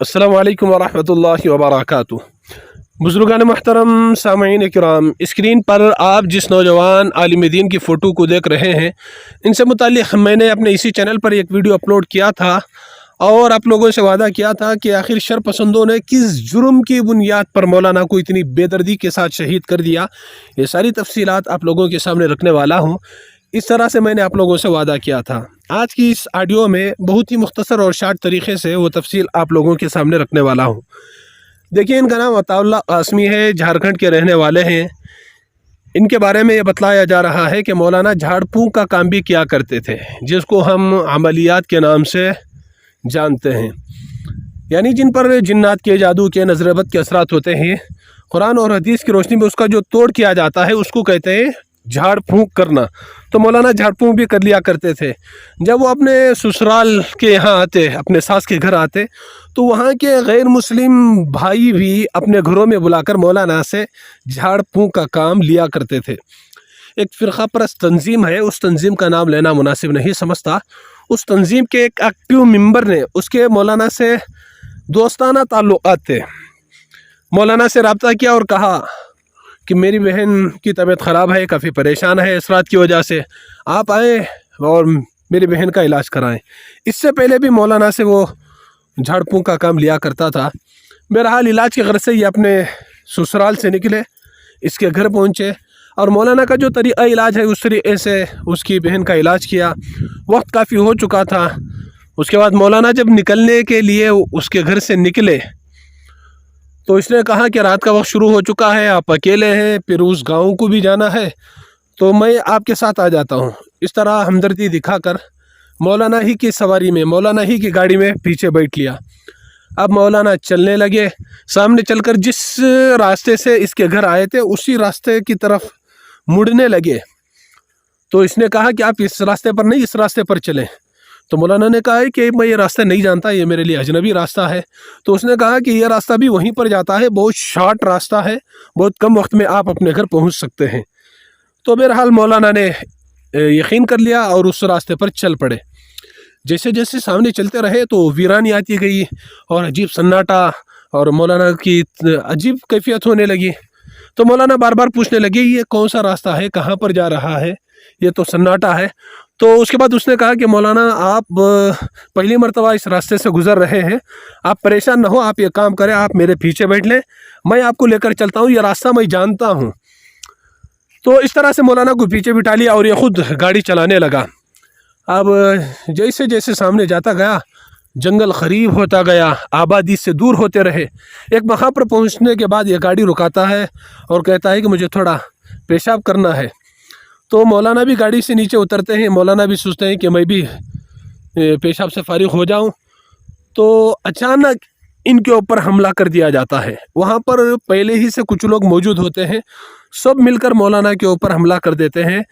अस्सलामु अलैकुम वरहमतुल्लाहि वबरकातुह। बुज़ुर्गान महतरम, सामईन किराम, स्क्रीन पर आप जिस नौजवान आलिम दीन की फ़ोटो को देख रहे हैं, इनसे मुताल्लिक़ मैंने अपने इसी चैनल पर एक वीडियो अपलोड किया था और आप लोगों से वादा किया था कि आखिर शर पसंदों ने किस जुर्म की बुनियाद पर मौलाना को इतनी बेदर्दी के साथ शहीद कर दिया। ये सारी तफसीलात आप लोगों के सामने रखने वाला हूँ। इस तरह से मैंने आप लोगों से वादा किया था। आज की इस ऑडियो में बहुत ही मुख्तसर और शार्ट तरीके से वो तफसील आप लोगों के सामने रखने वाला हूँ। देखिए, इनका नाम अताउल्लाह कासमी है, झारखंड के रहने वाले हैं। इनके बारे में ये बतलाया जा रहा है कि मौलाना झाड़ फूंक का काम भी किया करते थे, जिसको हम अमलियात के नाम से जानते हैं, यानी जिन पर जिन्नात के, जादू के, नजरबत के असरात होते हैं। कुरान और हदीस की रोशनी में उसका जो तोड़ किया जाता है उसको कहते हैं झाड़ फूंक करना। तो मौलाना झाड़ फूंक भी कर लिया करते थे। जब वो अपने ससुराल के यहाँ आते, अपने सास के घर आते, तो वहाँ के गैर मुस्लिम भाई भी अपने घरों में बुलाकर मौलाना से झाड़ फूंक का काम लिया करते थे। एक फ़िरक़ा परस्त तंजीम है, उस तंजीम का नाम लेना मुनासिब नहीं समझता। उस तंजीम के एक एक्टिव मेंबर ने उसके मौलाना से दोस्ताना ताल्लुक़ात थे। मौलाना से रब्ता किया और कहा कि मेरी बहन की तबीयत ख़राब है, काफ़ी परेशान है इस रात की वजह से, आप आए और मेरी बहन का इलाज कराएं। इससे पहले भी मौलाना से वो झाड़ फूंक का काम लिया करता था। बहरहाल इलाज के गर्ज से ये अपने ससुराल से निकले, इसके घर पहुँचे और मौलाना का जो तरीक़ा इलाज है उस तरीक़े से उसकी बहन का इलाज किया। वक्त काफ़ी हो चुका था। उसके बाद मौलाना जब निकलने के लिए उसके घर से निकले तो इसने कहा कि रात का वक्त शुरू हो चुका है, आप अकेले हैं, फिर उस गांव को भी जाना है, तो मैं आपके साथ आ जाता हूं। इस तरह हमदर्दी दिखाकर मौलाना ही की सवारी में, मौलाना ही की गाड़ी में पीछे बैठ लिया। अब मौलाना चलने लगे। सामने चलकर जिस रास्ते से इसके घर आए थे उसी रास्ते की तरफ मुड़ने लगे। तो इसने कहा कि आप इस रास्ते पर नहीं, इस रास्ते पर चलें। तो मौलाना ने कहा है कि मैं ये रास्ता नहीं जानता, ये मेरे लिए अजनबी रास्ता है। तो उसने कहा कि ये रास्ता भी वहीं पर जाता है, बहुत शॉर्ट रास्ता है, बहुत कम वक्त में आप अपने घर पहुंच सकते हैं। तो बहरहाल मौलाना ने यकीन कर लिया और उस रास्ते पर चल पड़े। जैसे जैसे सामने चलते रहे तो वीरानी आती गई और अजीब सन्नाटा और मौलाना की अजीब कैफियत होने लगी। तो मौलाना बार बार पूछने लगे, ये कौन सा रास्ता है, कहाँ पर जा रहा है, ये तो सन्नाटा है। तो उसके बाद उसने कहा कि मौलाना, आप पहली मर्तबा इस रास्ते से गुज़र रहे हैं, आप परेशान ना हो, आप ये काम करें, आप मेरे पीछे बैठ लें, मैं आपको लेकर चलता हूँ, ये रास्ता मैं जानता हूँ। तो इस तरह से मौलाना को पीछे बिठा लिया और ये ख़ुद गाड़ी चलाने लगा। अब जैसे जैसे सामने जाता गया, जंगल करीब होता गया, आबादी से दूर होते रहे। एक मकाम पर पहुँचने के बाद ये गाड़ी रुकाता है और कहता है कि मुझे थोड़ा पेशाब करना है। तो मौलाना भी गाड़ी से नीचे उतरते हैं। मौलाना भी सोचते हैं कि मैं भी पेशाब से फारिग हो जाऊं। तो अचानक इनके ऊपर हमला कर दिया जाता है। वहाँ पर पहले ही से कुछ लोग मौजूद होते हैं, सब मिलकर मौलाना के ऊपर हमला कर देते हैं,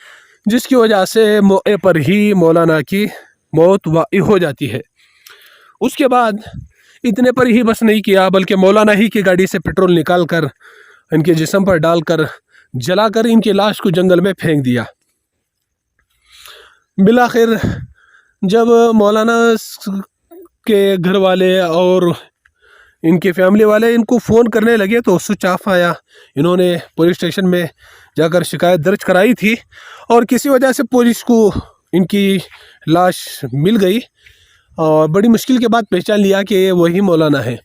जिसकी वजह से मौके पर ही मौलाना की मौत वाक़ई हो जाती है। उसके बाद इतने पर ही बस नहीं किया, बल्कि मौलाना ही की गाड़ी से पेट्रोल निकाल कर इनके जिस्म पर डालकर जलाकर इनकी लाश को जंगल में फेंक दिया। बिलाखिर जब मौलाना के घर वाले और इनके फैमिली वाले इनको फ़ोन करने लगे तो स्विच ऑफ आया। इन्होंने पुलिस स्टेशन में जाकर शिकायत दर्ज कराई थी और किसी वजह से पुलिस को इनकी लाश मिल गई और बड़ी मुश्किल के बाद पहचान लिया कि वही मौलाना है।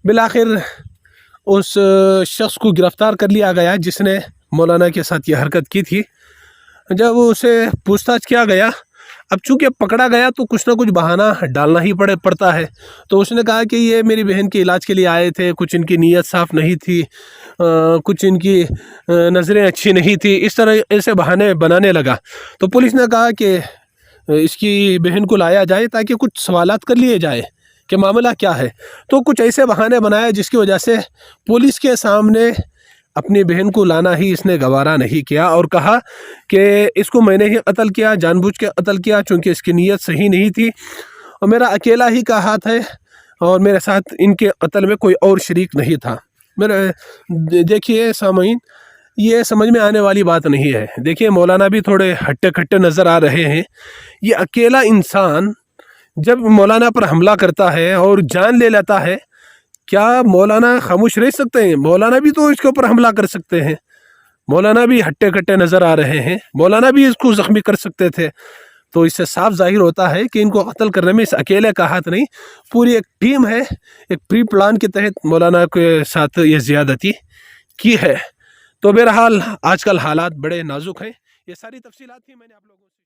बिलाखिर उस शख्स को गिरफ़्तार कर लिया गया जिसने मौलाना के साथ ये हरकत की थी। जब उसे पूछताछ किया गया, अब चूँकि पकड़ा गया तो कुछ ना कुछ बहाना डालना ही पड़ता है। तो उसने कहा कि ये मेरी बहन के इलाज के लिए आए थे, कुछ इनकी नीयत साफ़ नहीं थी, कुछ इनकी नज़रें अच्छी नहीं थी, इस तरह ऐसे बहाने बनाने लगा। तो पुलिस ने कहा कि इसकी बहन को लाया जाए ताकि कुछ सवालात कर लिए जाए कि मामला क्या है। तो कुछ ऐसे बहाने बनाए जिसकी वजह से पुलिस के सामने अपनी बहन को लाना ही इसने गवारा नहीं किया और कहा कि इसको मैंने ही कत्ल किया, जानबूझ के कत्ल किया, चूँकि इसकी नीयत सही नहीं थी और मेरा अकेला ही का हाथ है और मेरे साथ इनके कत्ल में कोई और शरीक नहीं था। मेरे देखिए सामईन, ये समझ में आने वाली बात नहीं है। देखिए, मौलाना भी थोड़े हट्टे कट्टे नज़र आ रहे हैं। ये अकेला इंसान جب مولانا پر حملہ کرتا ہے اور جان لے لیتا ہے، کیا مولانا خاموش رہ سکتے ہیں؟ مولانا بھی تو اس کے اوپر حملہ کر سکتے ہیں، مولانا بھی ہٹے کٹے نظر آ رہے ہیں، مولانا بھی اس کو زخمی کر سکتے تھے۔ تو اس سے صاف ظاہر ہوتا ہے کہ ان کو قتل کرنے میں اس اکیلے کا ہاتھ نہیں، پوری ایک ٹیم ہے، ایک پری پلان کے تحت مولانا کے ساتھ یہ زیادتی کی ہے۔ تو بہرحال آج کل حالات بڑے نازک ہیں، یہ ساری تفصیلات تھی میں نے آپ لوگوں سے